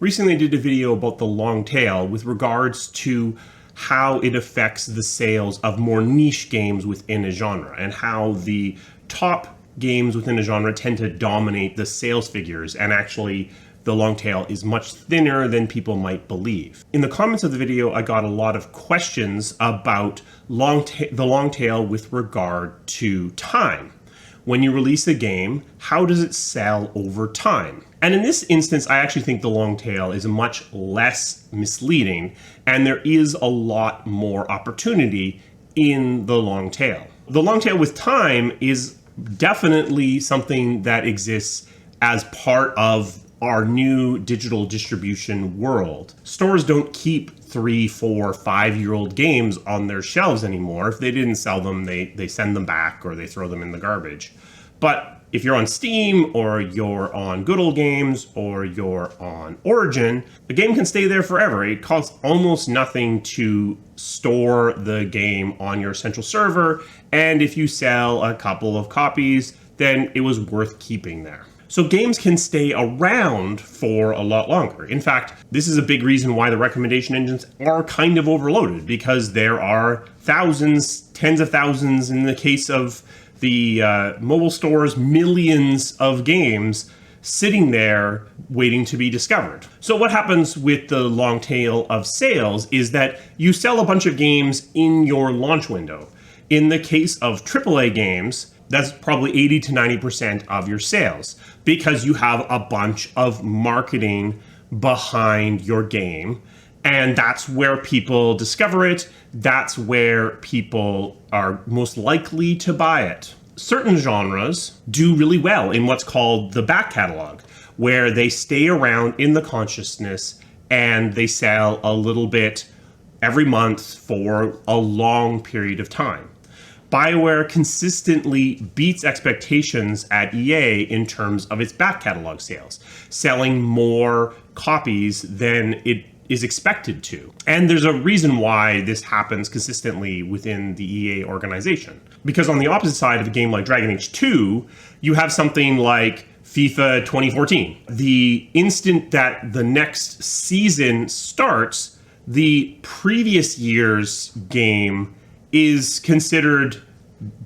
Recently I did a video about the long tail with regards to how it affects the sales of more niche games within a genre and how the top games within a genre tend to dominate the sales figures, and actually the long tail is much thinner than people might believe. In the comments of the video, I got a lot of questions about the long tail with regard to time. When you release a game, how does it sell over time? And in this instance, I actually think the long tail is much less misleading, and there is a lot more opportunity in the long tail. The long tail with time is definitely something that exists as part of our new digital distribution world. Stores don't keep 3, 4, 5-year-old games on their shelves anymore. If they didn't sell them, they send them back or they throw them in the garbage. But if you're on Steam or you're on Good Old Games or you're on Origin, the game can stay there forever. It costs almost nothing to store the game on your central server, and if you sell a couple of copies, then it was worth keeping there. So games can stay around for a lot longer. In fact, this is a big reason why the recommendation engines are kind of overloaded, because there are thousands, tens of thousands, in the case of the mobile stores, millions of games sitting there waiting to be discovered. So what happens with the long tail of sales is that you sell a bunch of games in your launch window. In the case of AAA games, that's probably 80 to 90% of your sales, because you have a bunch of marketing behind your game, and that's where people discover it. That's where people are most likely to buy it. Certain genres do really well in what's called the back catalog, where they stay around in the consciousness and they sell a little bit every month for a long period of time. BioWare consistently beats expectations at EA in terms of its back catalog sales, selling more copies than it is expected to. And there's a reason why this happens consistently within the EA organization. Because on the opposite side of a game like Dragon Age 2, you have something like FIFA 2014. The instant that the next season starts, the previous year's game is considered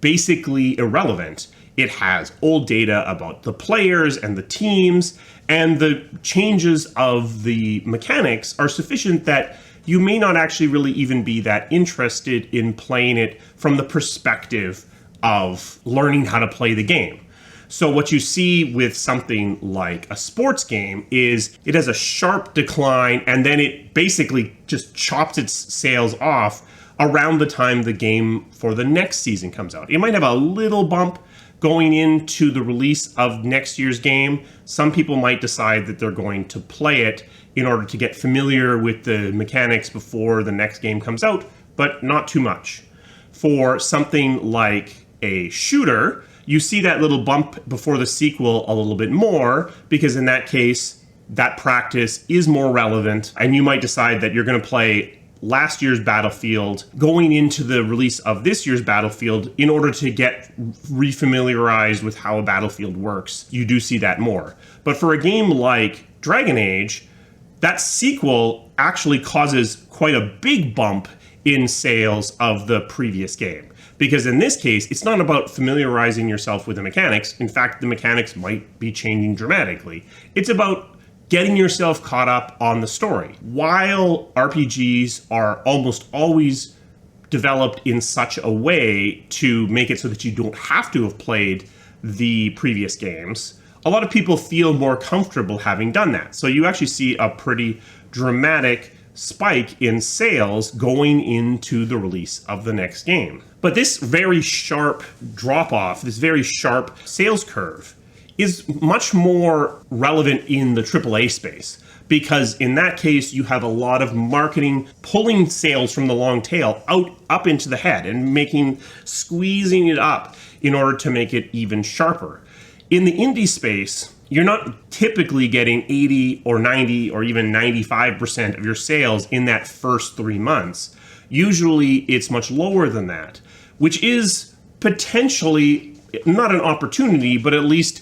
basically irrelevant. It has old data about the players and the teams, and the changes of the mechanics are sufficient that you may not actually really even be that interested in playing it from the perspective of learning how to play the game. So what you see with something like a sports game is it has a sharp decline, and then it basically just chops its sales off around the time the game for the next season comes out. It might have a little bump going into the release of next year's game. Some people might decide that they're going to play it in order to get familiar with the mechanics before the next game comes out, but not too much. For something like a shooter, you see that little bump before the sequel a little bit more, because in that case, that practice is more relevant, and you might decide that you're going to play last year's Battlefield going into the release of this year's Battlefield in order to get refamiliarized with how a Battlefield works. You do see that more. But for a game like Dragon Age, that sequel actually causes quite a big bump in sales of the previous game. Because in this case, it's not about familiarizing yourself with the mechanics. In fact, the mechanics might be changing dramatically. It's about getting yourself caught up on the story. While RPGs are almost always developed in such a way to make it so that you don't have to have played the previous games, a lot of people feel more comfortable having done that. So you actually see a pretty dramatic spike in sales going into the release of the next game. But this very sharp drop-off, this very sharp sales curve, is much more relevant in the AAA space, because in that case you have a lot of marketing pulling sales from the long tail up into the head and squeezing it up in order to make it even sharper. In the indie space, you're not typically getting 80 or 90 or even 95% of your sales in that first 3 months. Usually it's much lower than that, which is potentially not an opportunity, but at least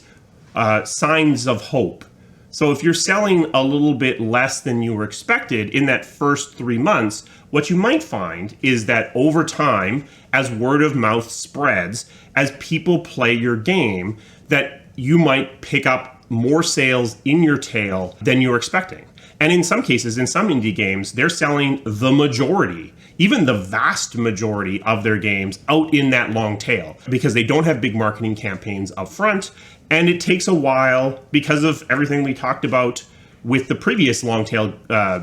signs of hope So if you're selling a little bit less than you were expected in that first 3 months, what you might find is that over time, as word of mouth spreads, as people play your game, that you might pick up more sales in your tail than you were expecting. And in some cases, in some indie games, they're selling the majority, even the vast majority of their games out in that long tail because they don't have big marketing campaigns up front. And it takes a while because of everything we talked about with the previous long tail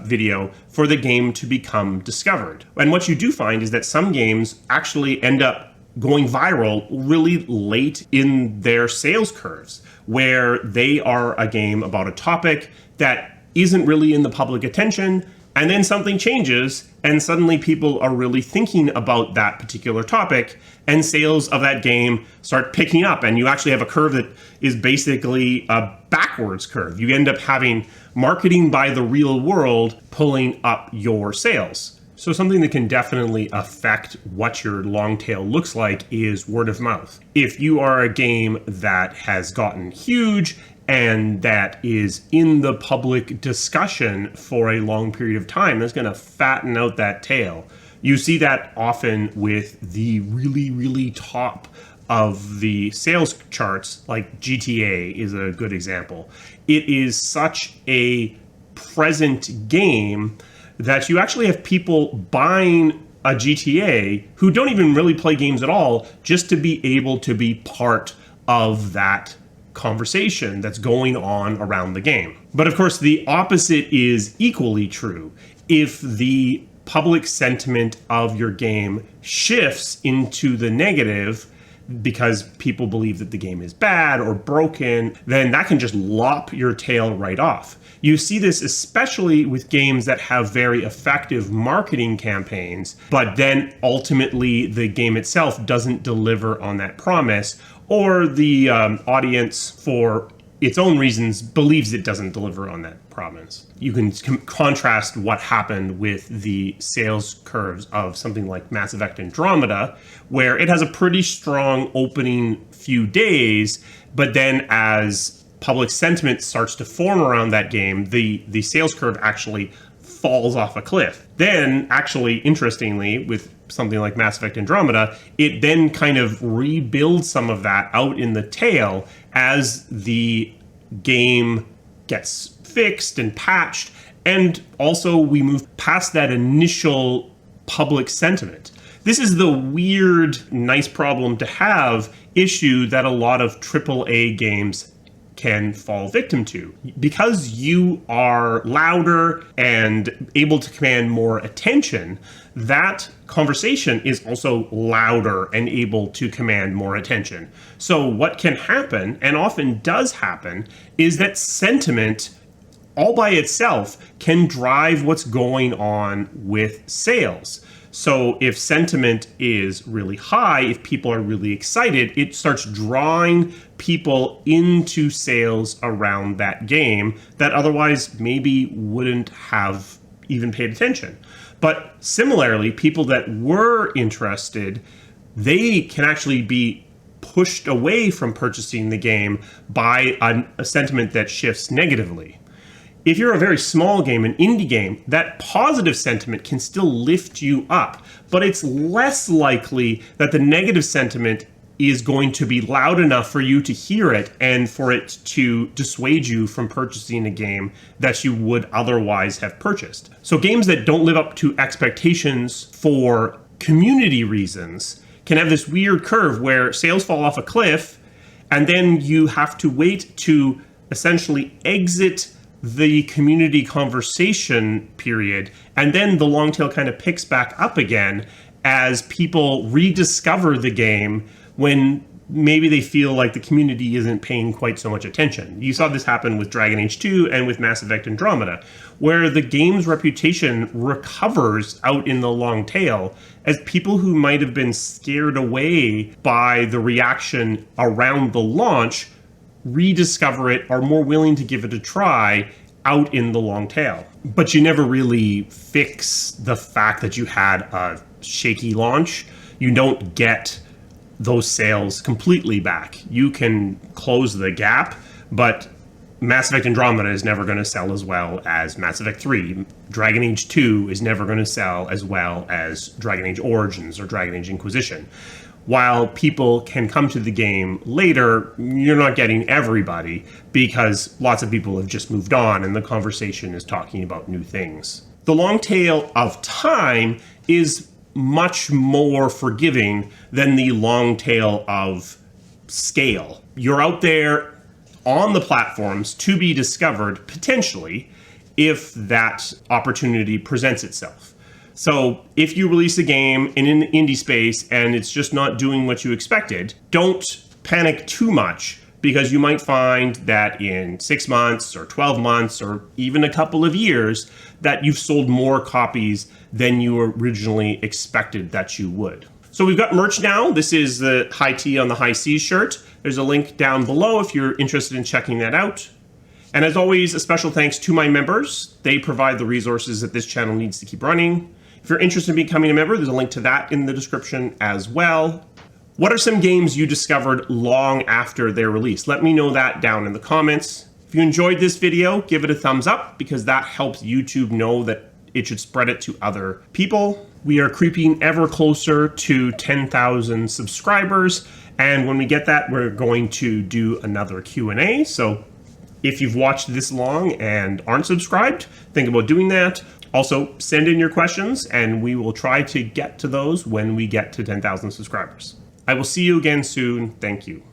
video for the game to become discovered. And what you do find is that some games actually end up going viral really late in their sales curves, where they are a game about a topic that isn't really in the public attention, and then something changes and suddenly people are really thinking about that particular topic, and sales of that game start picking up, and you actually have a curve that is basically a backwards curve. You end up having marketing by the real world pulling up your sales. So something that can definitely affect what your long tail looks like is word of mouth. If you are a game that has gotten huge and that is in the public discussion for a long period of time, that's going to fatten out that tail. You see that often with the really, really top of the sales charts, like GTA is a good example. It is such a present game that you actually have people buying a GTA who don't even really play games at all just to be able to be part of that conversation that's going on around the game. But of course, the opposite is equally true. If the public sentiment of your game shifts into the negative because people believe that the game is bad or broken, then that can just lop your tail right off. You see this especially with games that have very effective marketing campaigns, but then ultimately the game itself doesn't deliver on that promise, or the audience, for its own reasons, believes it doesn't deliver on that promise. You can contrast what happened with the sales curves of something like Mass Effect Andromeda, where it has a pretty strong opening few days, but then as public sentiment starts to form around that game, the sales curve actually falls off a cliff. Then, actually, interestingly, with something like Mass Effect Andromeda, it then kind of rebuilds some of that out in the tail as the game gets fixed and patched, and also we move past that initial public sentiment. This is the weird, nice problem to have issue that a lot of AAA games can fall victim to. Because you are louder and able to command more attention, that conversation is also louder and able to command more attention. So what can happen, and often does happen, is that sentiment all by itself can drive what's going on with sales. So if sentiment is really high, if people are really excited, it starts drawing people into sales around that game that otherwise maybe wouldn't have even paid attention. But similarly, people that were interested, they can actually be pushed away from purchasing the game by a sentiment that shifts negatively. If you're a very small game, an indie game, that positive sentiment can still lift you up, but it's less likely that the negative sentiment is going to be loud enough for you to hear it and for it to dissuade you from purchasing a game that you would otherwise have purchased. So games that don't live up to expectations for community reasons can have this weird curve where sales fall off a cliff, and then you have to wait to essentially exit the community conversation period, and then the long tail kind of picks back up again as people rediscover the game when maybe they feel like the community isn't paying quite so much attention. You saw this happen with Dragon Age 2 and with Mass Effect Andromeda, where the game's reputation recovers out in the long tail as people who might have been scared away by the reaction around the launch rediscover it, are more willing to give it a try out in the long tail. But you never really fix the fact that you had a shaky launch. You don't get those sales completely back. You can close the gap, but Mass Effect Andromeda is never going to sell as well as Mass Effect 3. Dragon Age 2 is never going to sell as well as Dragon Age Origins or Dragon Age Inquisition. While people can come to the game later, you're not getting everybody because lots of people have just moved on and the conversation is talking about new things. The long tail of time is much more forgiving than the long tail of scale. You're out there on the platforms to be discovered potentially if that opportunity presents itself. So if you release a game in an indie space and it's just not doing what you expected, don't panic too much, because you might find that in 6 months or 12 months or even a couple of years that you've sold more copies than you originally expected that you would. So we've got merch now. This is the High Tea on the High Seas shirt. There's a link down below if you're interested in checking that out. And as always, a special thanks to my members. They provide the resources that this channel needs to keep running. If you're interested in becoming a member, there's a link to that in the description as well. What are some games you discovered long after their release? Let me know that down in the comments. If you enjoyed this video, give it a thumbs up, because that helps YouTube know that it should spread it to other people. We are creeping ever closer to 10,000 subscribers, and when we get that, we're going to do another Q&A. So if you've watched this long and aren't subscribed, think about doing that. Also, send in your questions, and we will try to get to those when we get to 10,000 subscribers. I will see you again soon. Thank you.